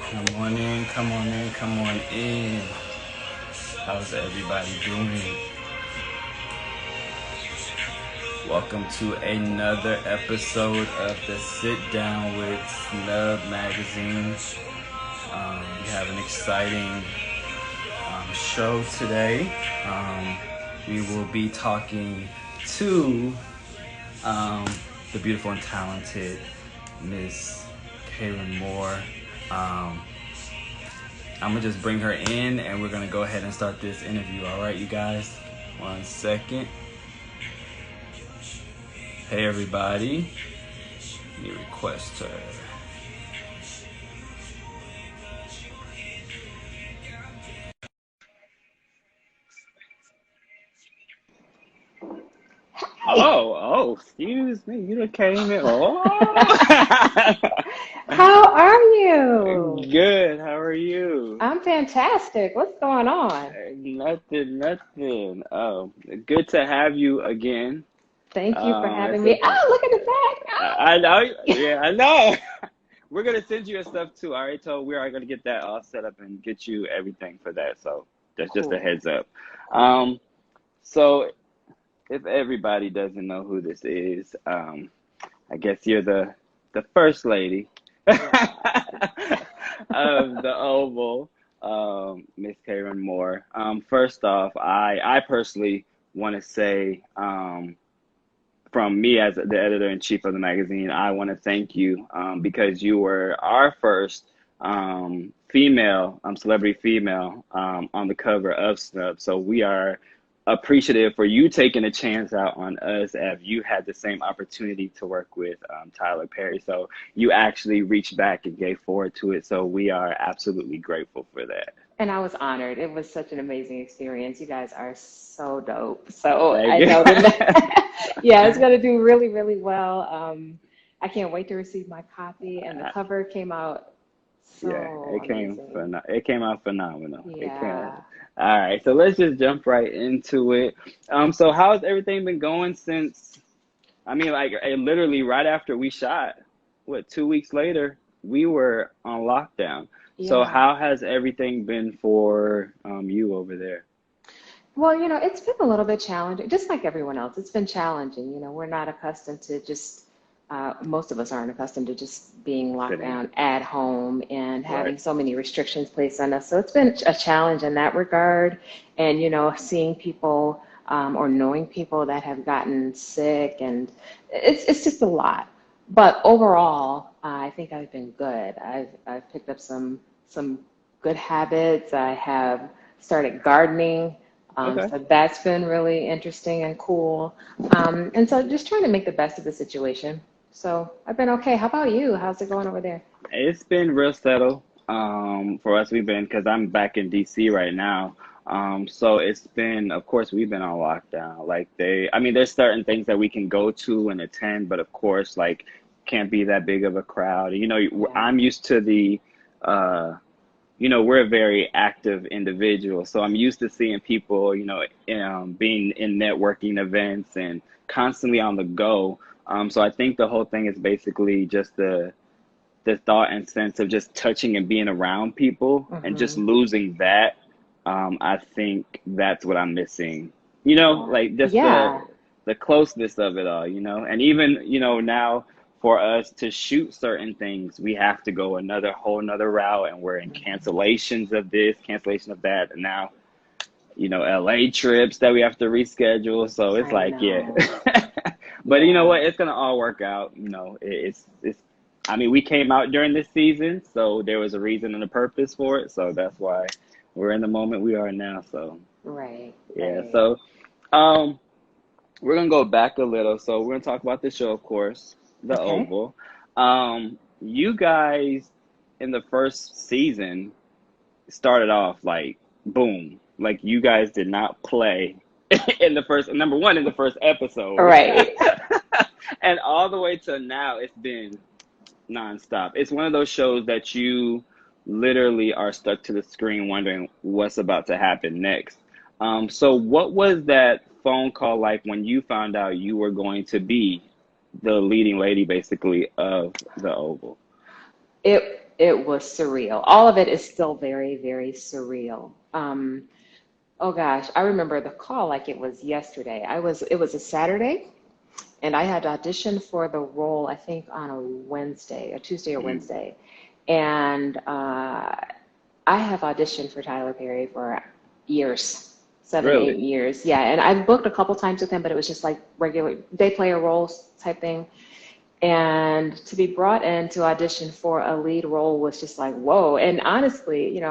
Come on in, come on in, come on in. How's everybody doing? Welcome to another episode of the Sit Down with Snub Magazine. We have an exciting show today. We will be talking to the beautiful and talented Miss Karen Moore. I'm gonna just bring her in and we're gonna go ahead and start this interview. All right, you guys? 1 second. Hey, everybody. Let me request her. Excuse me. You done came in. Oh. How are you? Good. How are you? I'm fantastic. What's going on? Nothing. Good to have you again. Thank you for having me. Oh, look at the back. I know. Yeah, I know. We're gonna send you your stuff too. I already told we are gonna get that all set up and get you everything for that. So that's just a heads up. So if everybody doesn't know who this is, I guess you're the first lady of the Oval, Miss Karen Moore. First off, I personally want to say, from me as the editor-in-chief of the magazine, I want to thank you because you were our first female, celebrity female on the cover of Snub. So we are appreciative for you taking a chance out on us as you had the same opportunity to work with Tyler Perry. So you actually reached back and gave forward to it. So we are absolutely grateful for that. And I was honored. It was such an amazing experience. You guys are so dope. So Thank I you. know that, yeah, it's going to do really, really well. I can't wait to receive my copy. And the cover came out so amazing. It came out phenomenal. Yeah. All right, so let's just jump right into it. So how's everything been going since? I mean, like literally right after we shot, 2 weeks later, we were on lockdown. So Yeah. how has everything been for you over there? Well, it's been a little bit challenging, just like everyone else. It's been challenging. We're not accustomed to most of us aren't accustomed to just being locked Sitting. down at home and having Right. so many restrictions placed on us. So it's been a challenge in that regard. And, seeing people or knowing people that have gotten sick, and it's just a lot. But overall, I think I've been good. I've picked up some good habits. I have started gardening. Okay. So that's been really interesting and cool. And so just trying to make the best of the situation. So I've been okay. How about you? How's it going over there? It's been real settled for us. Because I'm back in DC right now. So it's been, of course, we've been on lockdown. Like there's certain things that we can go to and attend, but of course, like, can't be that big of a crowd. Yeah. I'm used to we're a very active individual. So I'm used to seeing people, being in networking events and constantly on the go. So I think the whole thing is basically just the thought and sense of just touching and being around people and just Mm-hmm. losing that. I think that's what I'm missing. Like just Yeah. the closeness of it all, and even, now for us to shoot certain things, we have to go whole another route, and we're in cancellations of this, cancellation of that, and now, LA trips that we have to reschedule. So it's I like, yeah. know. But you know Yeah. what? It's gonna all work out. It's. I mean, we came out during this season, so there was a reason and a purpose for it. So that's why we're in the moment we are now. So Right. yeah. Right. So um, we're gonna go back a little. So we're gonna talk about the show, of course, The Okay. Oval. You guys in the first season started off like boom. Like you guys did not play in the first number one in the first episode. Right. And all the way to now, it's been nonstop. It's one of those shows that you literally are stuck to the screen wondering what's about to happen next. So what was that phone call like when you found out you were going to be the leading lady, basically, of the Oval? it was surreal. All of it is still very, very surreal. Oh gosh, I remember the call like it was yesterday. It was a Saturday, and I had auditioned for the role, I think on a Wednesday, a Tuesday or Mm. Wednesday. And I have auditioned for Tyler Perry for years, seven, eight Really? years. Yeah, and I've booked a couple times with him, but it was just like regular day player roles type thing. And to be brought in to audition for a lead role was just like, whoa. And honestly,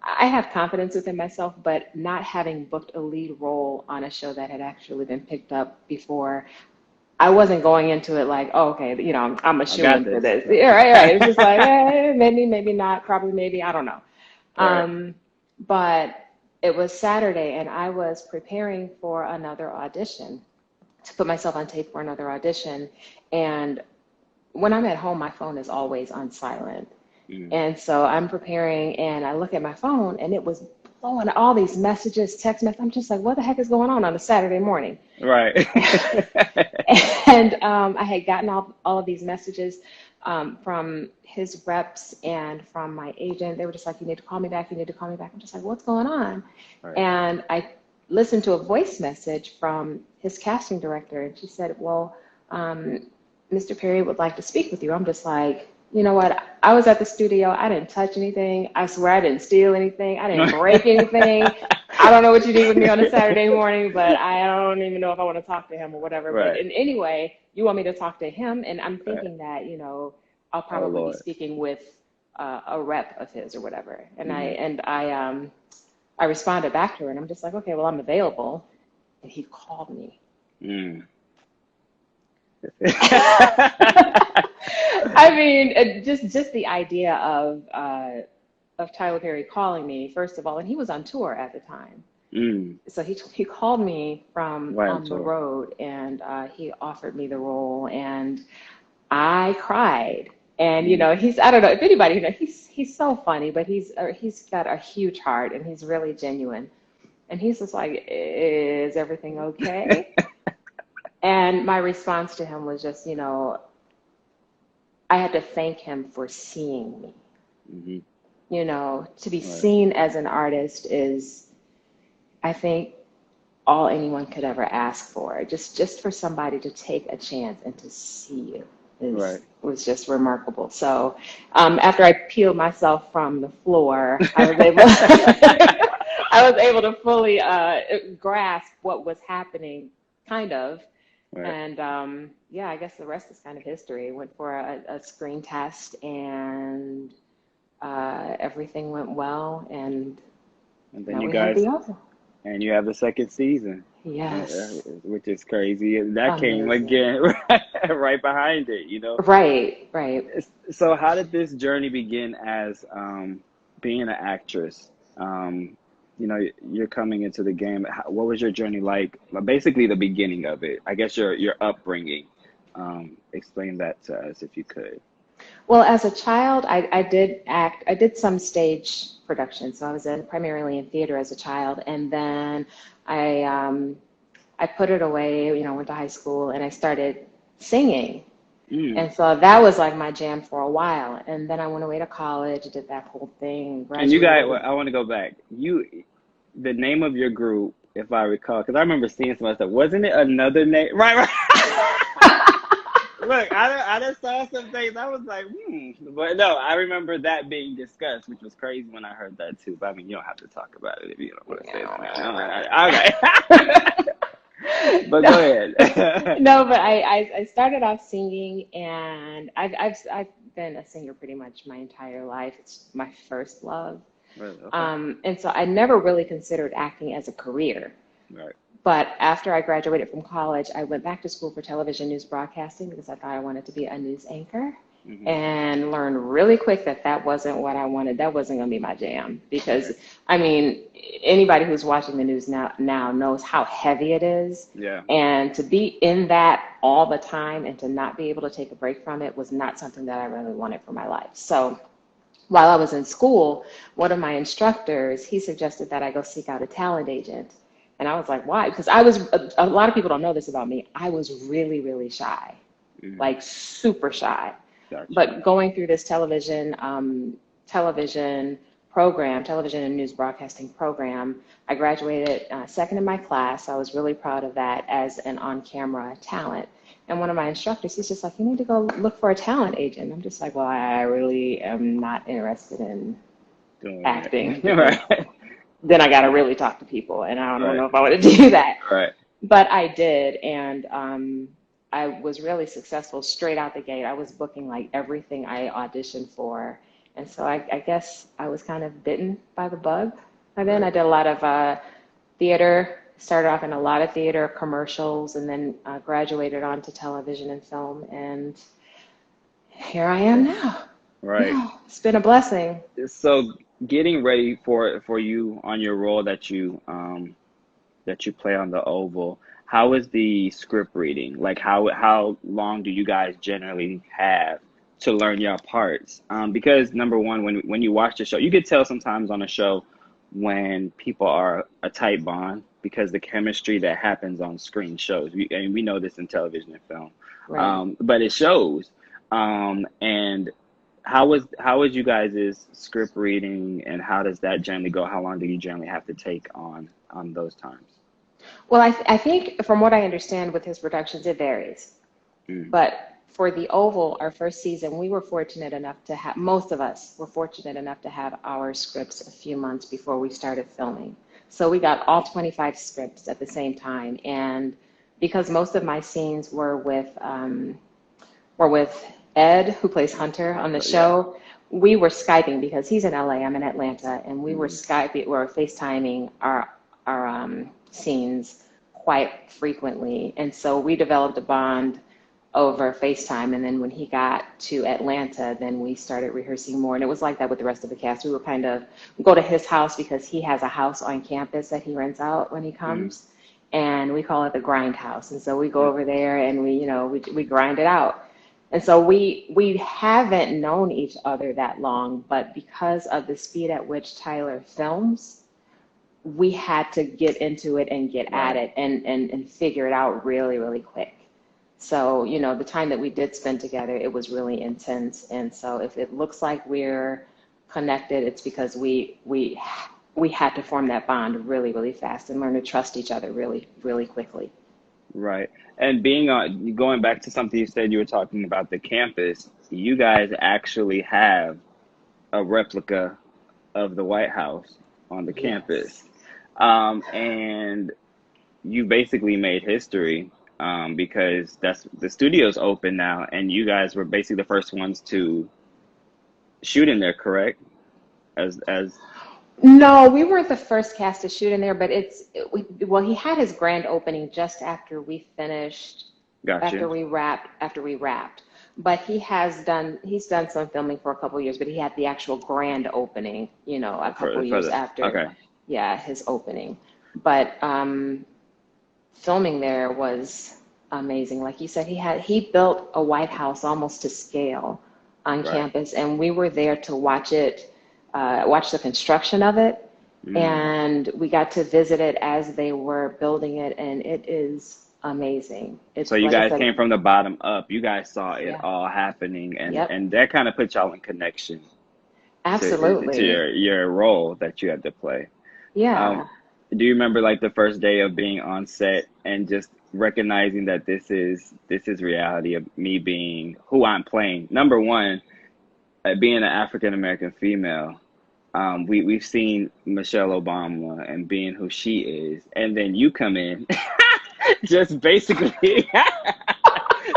I have confidence within myself, but not having booked a lead role on a show that had actually been picked up before, I wasn't going into it like, oh, okay, I'm a I shoe got in for this. this. Yeah, right, right. It's just like, maybe, maybe not, probably, maybe, I don't know. Right. Um, but it was Saturday, and I was preparing for another audition, to put myself on tape for another audition. And when I'm at home, my phone is always on silent. Mm. And so I'm preparing, and I look at my phone, and it was blowing all these messages, text messages. I'm just like, what the heck is going on a Saturday morning? Right. And I had gotten all of these messages from his reps and from my agent. They were just like, you need to call me back. You need to call me back. I'm just like, what's going on? Right. And I listened to a voice message from his casting director, and she said, well, Mr. Perry would like to speak with you. I'm just like, you know what? I was at the studio. I didn't touch anything. I swear I didn't steal anything. I didn't break anything. I don't know what you do with me on a Saturday morning, but I don't even know if I want to talk to him or whatever. But Right. in anyway, you want me to talk to him, and I'm Right. thinking that, I'll Oh probably be Lord. speaking with a rep of his or whatever. And Mm. I responded back to her, and I'm just like, okay, well, I'm available. And he called me. Mm. I mean, just the idea of Tyler Perry calling me, first of all, and he was on tour at the time. Mm. So he called me from Right on on the tour. road, and he offered me the role, and I cried. And Mm. I don't know if anybody he's so funny, but he's got a huge heart, and he's really genuine. And he's just like, is everything okay? And my response to him was just, I had to thank him for seeing me. Mhm. To be Right. seen as an artist is, I think, all anyone could ever ask for. Just for somebody to take a chance and to see you Right. was just remarkable. So after I peeled myself from the floor, I was able to fully grasp what was happening, kind of. Right. And yeah, I guess the rest is kind of history. Went for a screen test, and everything went well, and And then now you we have the guys, offer. and you have the second season, Yes, which is crazy. That came amazing. again right behind it. Right, right. So how did this journey begin as being an actress? You're coming into the game. What was your journey like? Basically, the beginning of it. I guess your upbringing. Explain that to us if you could. Well, as a child, I did act. I did some stage production, so I was primarily in theater as a child, and then I um, I put it away. Went to high school, and I started singing. Mm. And so that was like my jam for a while. And then I went away to college, did that whole thing, And you guys, graduated. I want to go back. The name of your group, if I recall, because I remember seeing some stuff. Wasn't it another name? Right, right. Look, I just saw some things. I was like, But no, I remember that being discussed, which was crazy when I heard that too. But I mean, you don't have to talk about it if you don't want to say the name. Okay. But go No, ahead. no, but I started off singing, and I've been a singer pretty much my entire life. It's my first love. Really? Okay. And so I never really considered acting as a career. Right. But after I graduated from college, I went back to school for television news broadcasting because I thought I wanted to be a news anchor, Hmm. and learned really quick that that wasn't what I wanted. That wasn't going to be my jam because, Right. I mean, anybody who's watching the news now knows how heavy it is. Yeah. And to be in that all the time and to not be able to take a break from it was not something that I really wanted for my life. So while I was in school, one of my instructors, he suggested that I go seek out a talent agent. And I was like, why? Because a lot of people don't know this about me. I was really, really shy, Hmm. like super shy. Gotcha. But going through this television program, television and news broadcasting program, I graduated second in my class. I was really proud of that as an on-camera talent. And one of my instructors, he's just like, you need to go look for a talent agent. I'm just like, well, I really am not interested in Doing acting it. because Right. then I got to really talk to people, and I don't Right. know if I want to do that. Right. But I did, and I was really successful straight out the gate. I was booking like everything I auditioned for, and so I guess I was kind of bitten by the bug. And then I Right. did a lot of theater. Started off in a lot of theater commercials, and then graduated onto television and film, and here I am now. Right. Yeah, it's been a blessing. So getting ready for you on your role that you play on the Oval, how is the script reading? Like how long do you guys generally have to learn your parts? Because number one, when you watch the show, you could tell sometimes on a show when people are a tight bond because the chemistry that happens on screen shows. And we know this in television and film, Right. but it shows. And how is you guys' script reading, and how does that generally go? How long do you generally have to take on those times? Well, I think from what I understand with his productions, it varies. Mm, But for the Oval, our first season, we were fortunate enough to have, most of us were fortunate enough to have our scripts a few months before we started filming. So we got all 25 scripts at the same time. And because most of my scenes were with Ed, who plays Hunter on the yeah. show, we were Skyping because he's in LA, I'm in Atlanta, and we were Mm, Skyping, or FaceTiming our scenes quite frequently. And so we developed a bond over FaceTime. And then when he got to Atlanta, then we started rehearsing more. And it was like that with the rest of the cast. We were kind of go to his house because he has a house on campus that he rents out when he mm, comes. And we call it the grind house. And so we go mm, over there and we grind it out. And so we haven't known each other that long, but because of the speed at which Tyler films, we had to get into it and get at right. it and figure it out really, really quick. So, the time that we did spend together, it was really intense. And so if it looks like we're connected, it's because we had to form that bond really, really fast and learn to trust each other really, really quickly. Right. And being on, going back to something you said, you were talking about the campus, you guys actually have a replica of the White House on the campus. Yes. And you basically made history, because that's the studio's open now, and you guys were basically the first ones to shoot in there, correct? As No, we weren't the first cast to shoot in there, but well, he had his grand opening just after we finished, Gotcha. after we wrapped. But he's done some filming for a couple of years, but he had the actual grand opening, a couple of For years the after, okay. yeah, his opening. But filming there was amazing. Like you said, he built a White House almost to scale on Right. campus, and we were there to watch the construction of it, Mm. and we got to visit it as they were building it, and it is amazing. So It's you like I guys said, came from the bottom up. You guys saw it yeah, all happening, yep, and that kind of put y'all in connection to absolutely, your role that you had to play. Um, yeah. do you remember like the first day of being on set and just recognizing that this is reality of me being who I'm playing? Number one, being an African American female, we've seen Michelle Obama and being who she is, and then you come in, just basically,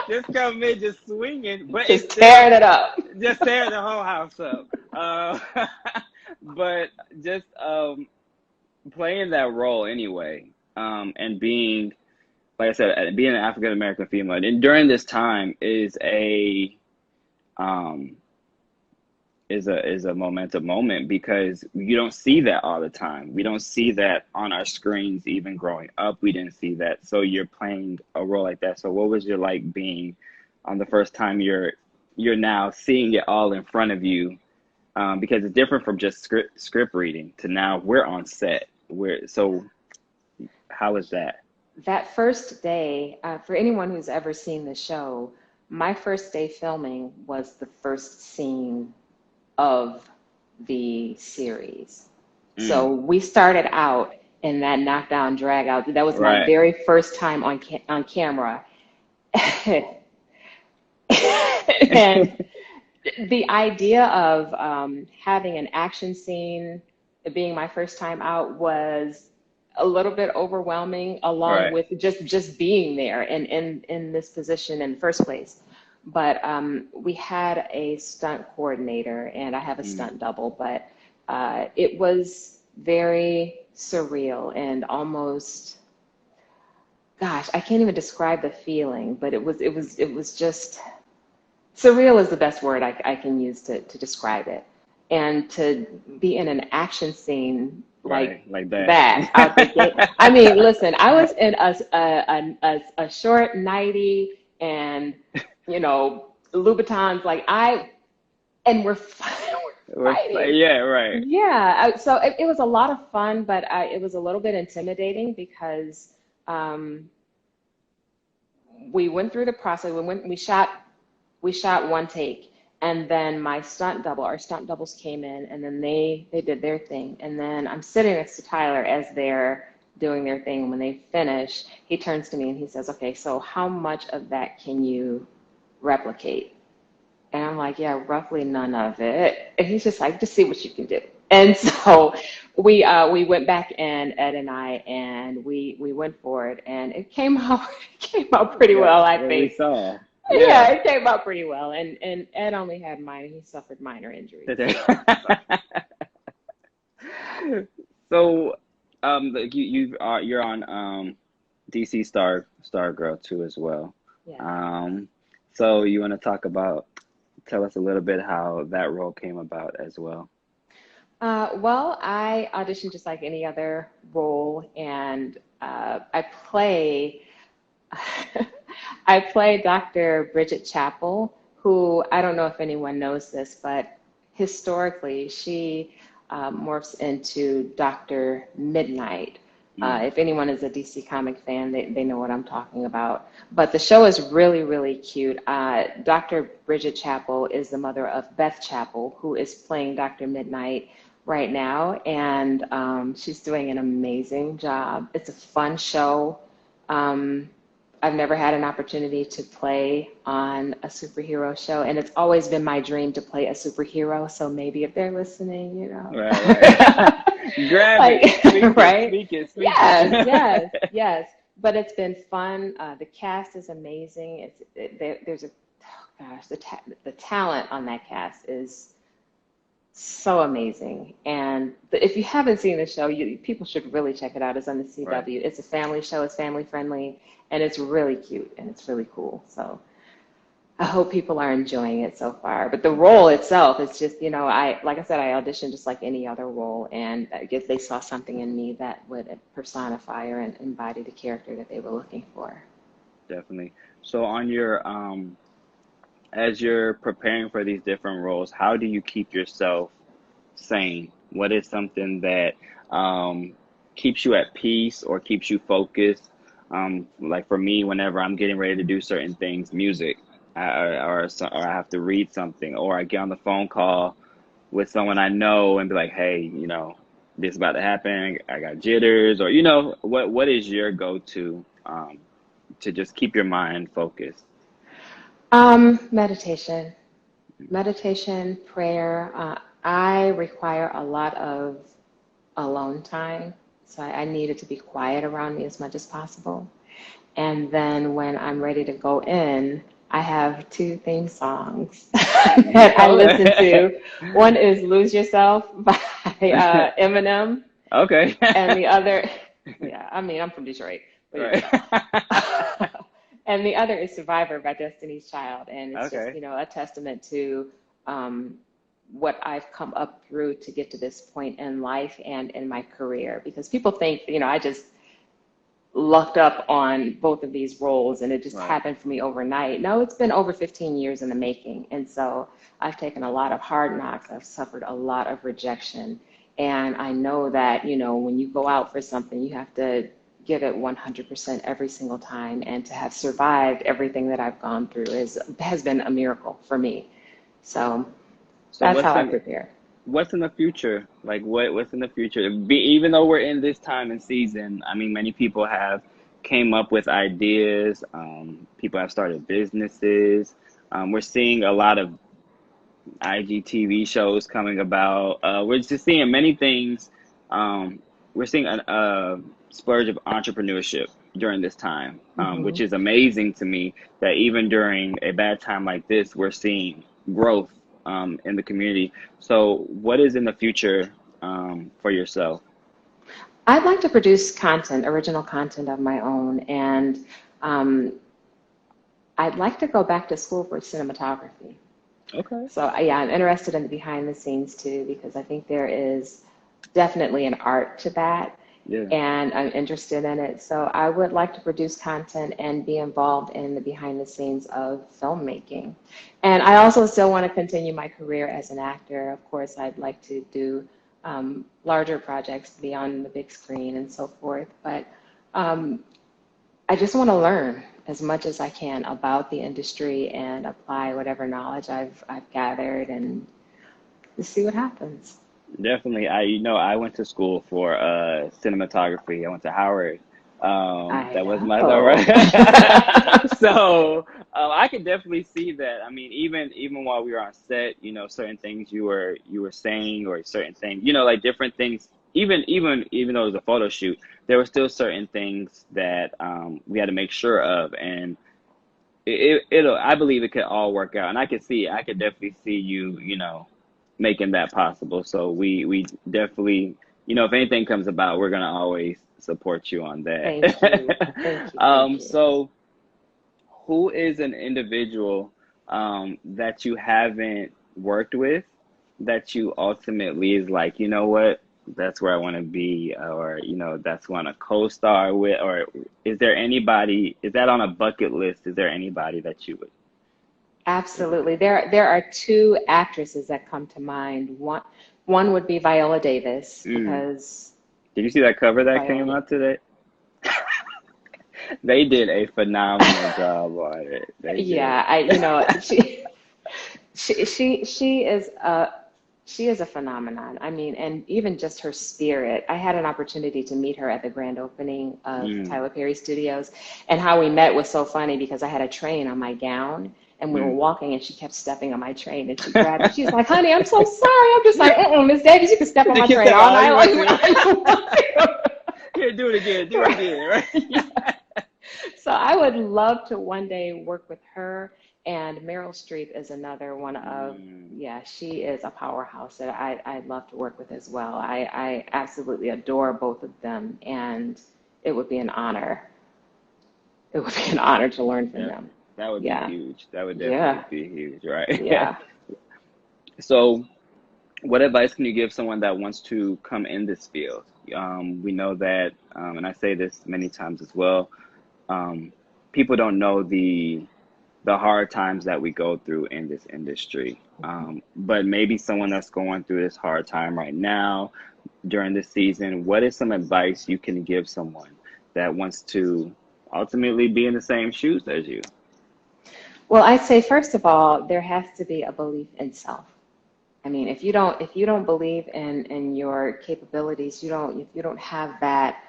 just come in just swinging, but it's Just still tearing it up. just tear the whole house up. But just playing that role anyway, and being, like I said, being an African American female, and during this time um, is a momentum moment because you don't see that all the time. We don't see that on our screens even growing up. We didn't see that. So you're playing a role like that. So what was your like being on the first time you're now seeing it all in front of you? Because it's different from just script reading to now we're on set. So how is that? That first day, for anyone who's ever seen the show, my first day filming was the first scene of the series. Mm. So we started out in that knockdown drag out. That was my Right. very first time on camera. And the idea of having an action scene being my first time out was a little bit overwhelming, along Right. with just being there and in this position in the first place. But we had a stunt coordinator, and I have a Mm. stunt double, but it was very surreal and almost, gosh, I can't even describe the feeling, but it was just surreal is the best word I can use to describe it. And to be in an action scene like Right. Like that. that out the gate. I mean, listen, I was in a short nightie and, Louboutins, and we're fighting. Yeah, right. Yeah, so it was a lot of fun, but it was a little bit intimidating because um, we went through the process. We shot one take, and then our stunt doubles came in, and then they did their thing, and then I'm sitting next to Tyler as they're doing their thing. When they finish, he turns to me and he says, "Okay, so how much of that can you replicate?" And I'm like, "Yeah, roughly none of it." And he's just like, "Just see what you can do." And so we went back, and Ed and I, and we went for it, and it came out it came out pretty Yeah, well, I what we think. saw. Yeah, Yeah. it came out pretty well, and Ed only had minor. He suffered minor injuries. So So, you're on DC Star Girl too as well. yeah. Um, so you want to tell us a little bit how that role came about as well. Well, I auditioned just like any other role, and I play I play Dr. Bridget Chapel, who, I don't know if anyone knows this, but historically she morphs into Dr. Midnight. Mm. If anyone is a DC comic fan, they know what I'm talking about. But the show is really, really cute. Dr. Bridget Chapel is the mother of Beth Chapel, who is playing Dr. Midnight right now, and she's doing an amazing job. It's a fun show. Um, I've never had an opportunity to play on a superhero show, and it's always been my dream to play a superhero. So maybe if they're listening, Right, right. Grab it. like, Speak it. right? Speak it. Speak Yes, yes, it. yes. But it's been fun. The cast is amazing. There's oh gosh, the talent on that cast is so amazing. And if you haven't seen the show, people should really check it out. It's on the Right. CW. It's a family show. It's family friendly, and it's really cute and it's really cool. So I hope people are enjoying it so far. But the role itself, it's just, like I said, I auditioned just like any other role, and I guess they saw something in me that would personify or embody the character that they were looking for. Definitely. So as you're preparing for these different roles, how do you keep yourself sane? What is something that um, keeps you at peace or keeps you focused? Like for me, whenever I'm getting ready to do certain things, music, or I have to read something, or I get on the phone call with someone I know and be like, hey, this is about to happen. I got jitters, or what is your go-to to just keep your mind focused? Meditation. Meditation, prayer. I require a lot of alone time, so I need it to be quiet around me as much as possible. And then when I'm ready to go in, I have two theme songs that I listen to. One is Lose Yourself by Eminem, Okay. and the other, yeah, I mean, I'm from Detroit. What do you Right. think? And the other is Survivor by Destiny's Child. And it's just, Okay. a testament to um, what I've come up through to get to this point in life and in my career. Because people think, I just lucked up on both of these roles and it just Right. happened for me overnight. No, it's been over 15 years in the making. And so I've taken a lot of hard knocks. I've suffered a lot of rejection. And I know that, when you go out for something, you have to give it 100% every single time, and to have survived everything that I've gone through has been a miracle for me. So So that's how I prepare. what's in the future? Like what's in the future? Even though we're in this time and season, I mean, many people have came up with ideas. People have started businesses. We're seeing a lot of IGTV shows coming about. We're just seeing many things. We're seeing a splurge of entrepreneurship during this time, Hmm. which is amazing to me that even during a bad time like this, we're seeing growth in the community. So, what is in the future for yourself? I'd like to produce content, original content of my own, and um, I'd like to go back to school for cinematography. Okay. So yeah, I'm interested in the behind the scenes too, because I think there is definitely an art to that, Yeah. and I'm interested in it. So I would like to produce content and be involved in the behind the scenes of filmmaking. And I also still want to continue my career as an actor. Of course, I'd like to do larger projects beyond the big screen and so forth. But um, I just want to learn as much as I can about the industry and apply whatever knowledge I've gathered and just see what happens. Definitely. I went to school for cinematography. I went to Howard. I That was my though, know. right? So I could definitely see that. I mean, even while we were on set, certain things you were saying, or certain things, like different things. Even though it was a photo shoot, there were still certain things that we had to make sure of, and it'll. I believe it could all work out, and I could definitely see you, making that possible. So we definitely, if anything comes about, we're gonna always support you on that. Thank you. Thank you. Thank you. So who is an individual that you haven't worked with that you ultimately is like, you know what? That's where I want to be, or that's who I want to co-star with, or is there anybody? Is that on a bucket list? Is there anybody that you would? Absolutely. There are two actresses that come to mind. One would be Viola Davis, Mm. because Did you see that cover that came Viola, out today? They did a phenomenal job on it. They did. yeah, she is a phenomenon. I mean, and even just her spirit. I had an opportunity to meet her at the grand opening of Mm, Tyler Perry Studios, and how we met was so funny because I had a train on my gown. And we were mm. walking, and she kept stepping on my train, and she grabbed me. She's like, "Honey, I'm so sorry." I'm just like, Miss Davis, you can step on They my can train step all all night you want to. long. Here, do it again. Do it again. Right? So I would love to one day work with her. And Meryl Streep is another one of, Mm, yeah, she is a powerhouse that I'd love to work with as well. I absolutely adore both of them, and it would be an honor. It would be an honor to learn from yeah, them. that would be Yeah, huge. That would definitely yeah, be huge, right? yeah. So, what advice can you give someone that wants to come in this field? We know that, and I say this many times as well. Um, People don't know the hard times that we go through in this industry. But maybe someone that's going through this hard time right now during this season, what is some advice you can give someone that wants to ultimately be in the same shoes as you? Well, I'd say first of all, there has to be a belief in self. I mean, if you don't believe in your capabilities, if you don't have that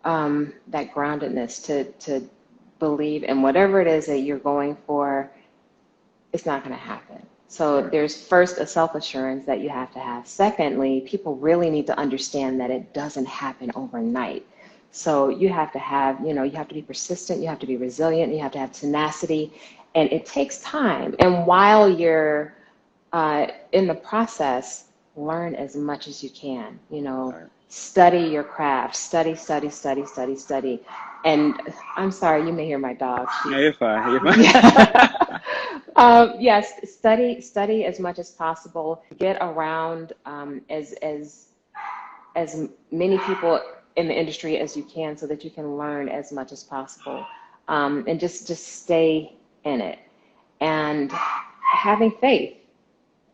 groundedness to believe in whatever it is that you're going for, it's not going to happen. So Right. there's first a self-assurance that you have to have. Secondly, people really need to understand that it doesn't happen overnight. So you have to you have to be persistent, you have to be resilient, you have to have tenacity, and it takes time. And while you're in the process, learn as much as you can. Right. Study your craft, study, study, study, study, study. And I'm sorry, you may hear my dog. No, She's you're fine. You're yeah. fine. Yes, study as much as possible. Get around as many people in the industry as you can, so that you can learn as much as possible, and just stay in it. And having faith.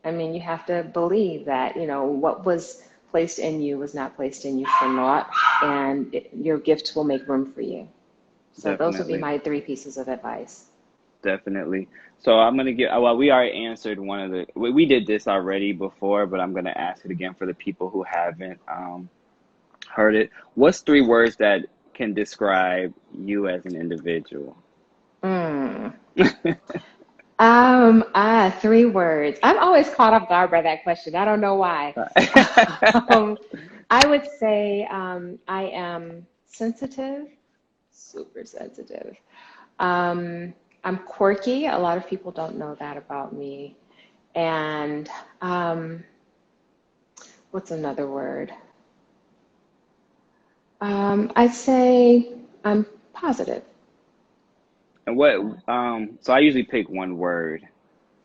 I mean, you have to believe that, what was placed in you was not placed in you for naught, and your gifts will make room for you. So those would be Definitely. my three pieces of advice. Definitely. So I'm gonna get, well, we already answered one of the, we did this already before, but I'm gonna ask it again for the people who haven't heard it. What's three words that can describe you as an individual? Mm. Three words. I'm always caught off guard by that question. I don't know why. Um, I would say I am sensitive, super sensitive. Um, I'm quirky. A lot of people don't know that about me. And what's another word? I'd say I'm positive. And what, so I usually pick one word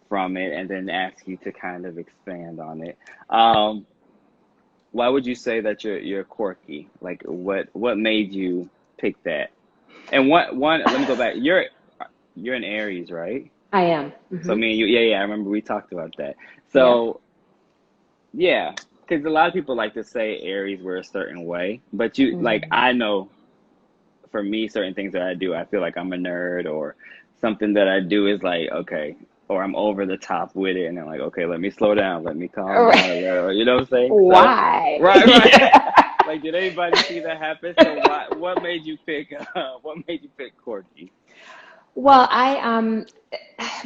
from it and then ask you to kind of expand on it. Um, why would you say that you're quirky? Like what made you pick that? And what one, let me go back. You're an Aries, right? I am. So Hmm. me and you, yeah, yeah, I remember we talked about that. Yep. So yeah, because a lot of people like to say Aries were a certain way, but you like Mm. I know for me, certain things that I do, I feel like I'm a nerd or something that I do is like, okay, or I'm over the top with it and I'm like, okay, let me slow down, let me calm down a little, you know what I'm saying? So, Why? right, right. Yeah. Like, did anybody see that happen? So what made you pick, what made you pick Corky? Well,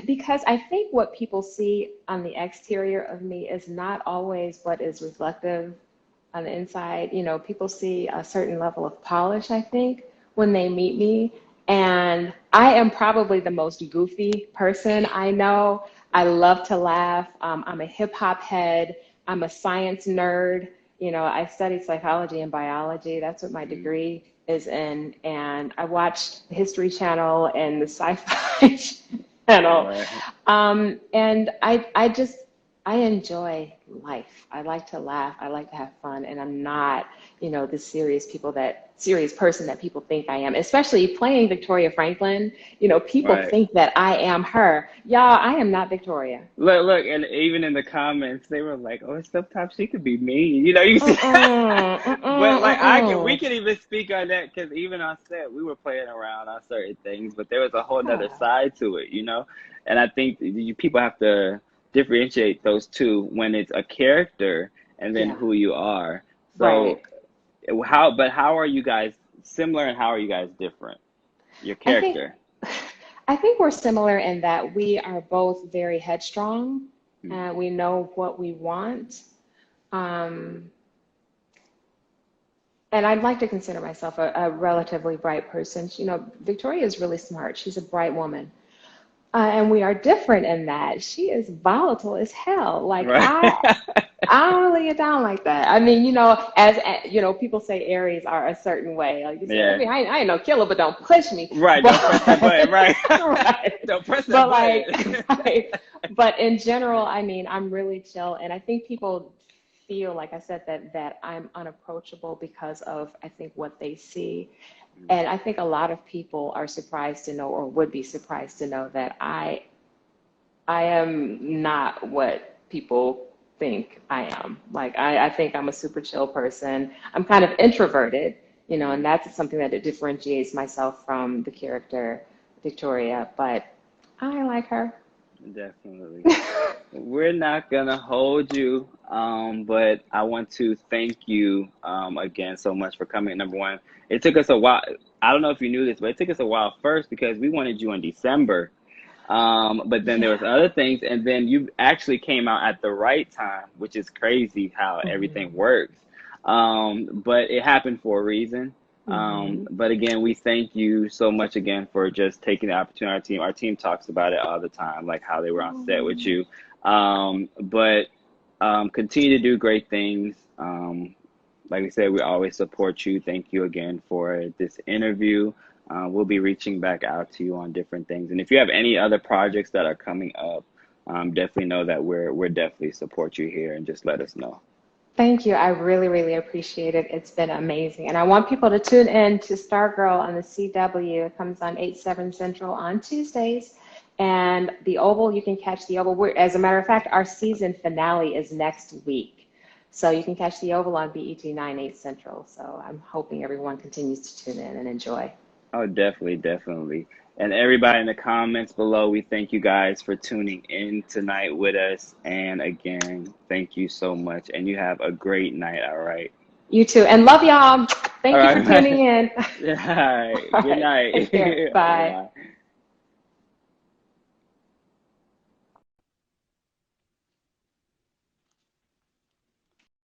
because I think what people see on the exterior of me is not always what is reflective on the inside. You know, people see a certain level of polish, I think, when they meet me. And I am probably the most goofy person I know. I love to laugh. I'm a hip hop head. I'm a science nerd. You know, I studied psychology and biology. That's what my Mm, degree is in. And I watched the History Channel and the Sci-Fi Channel. right. And I enjoy life. I like to laugh. I like to have fun. And I'm not, you know, the serious person that people think I am, especially playing Victoria Franklin. You know, people Right. think that I am her. Y'all, I am not Victoria. Look, and even in the comments, they were like, "Oh, sometimes she could be mean," you know. You see, Mm-mm, but mm-mm, like we mm-mm. can even speak on that because even on set, we were playing around on certain things, but there was a whole nother Yeah, side to it, you know. And I think people have to differentiate those two when it's a character and then yeah, who you are. So right. how are you guys similar and how are you guys different? Your I think character. I think we're similar in that we are both very headstrong Hmm. and we know what we want. Um, and I'd like to consider myself a relatively bright person. You know, Victoria is really smart. She's a bright woman. And we are different in that she is volatile as hell. Like Right. I don't lay it down like that. I mean, you know, as you know, people say Aries are a certain way. Like you say, I Yeah. mean, I ain't no killer, but don't push me. Right, don't press that But button. Right. right, Don't press that but like, button. right. But in general, I mean, I'm really chill, and I think people feel, like I said, that I'm unapproachable because of I think what they see, and I think a lot of people are surprised to know, or would be surprised to know that I am not what people think I am. Like I think I'm a super chill person. I'm kind of introverted, you know, and Mm, that's something that it differentiates myself from the character Victoria. But I like her. definitely. We're not gonna hold you, but I want to thank you again so much for coming. Number one, it took us a while. I don't know if you knew this, but it took us a while first because we wanted you in December. But then there Yeah. was other things, and then you actually came out at the right time, which is crazy how everything Hmm. works. But it happened for a reason. Hmm. But again, we thank you so much again for just taking the opportunity. Our team talks about it all the time, like how they were on set with you. But continue to do great things. Like we said, we always support you. Thank you again for this interview. We'll be reaching back out to you on different things. And if you have any other projects that are coming up, definitely know that we're definitely support you here and just let us know. Thank you. I really, really appreciate it. It's been amazing. And I want people to tune in to Stargirl on the CW. It comes on 8, 7 Central on Tuesdays. And the Oval, you can catch the Oval. As a matter of fact, our season finale is next week. So you can catch the Oval on BET 9/8 Central. So I'm hoping everyone continues to tune in and enjoy. Oh, definitely, definitely. And everybody in the comments below, we thank you guys for tuning in tonight with us. And again, thank you so much. And you have a great night. All right. You too. And love y'all. All Thank you for tuning right. in. All right. All Good right. night. Take care. Bye Bye. bye.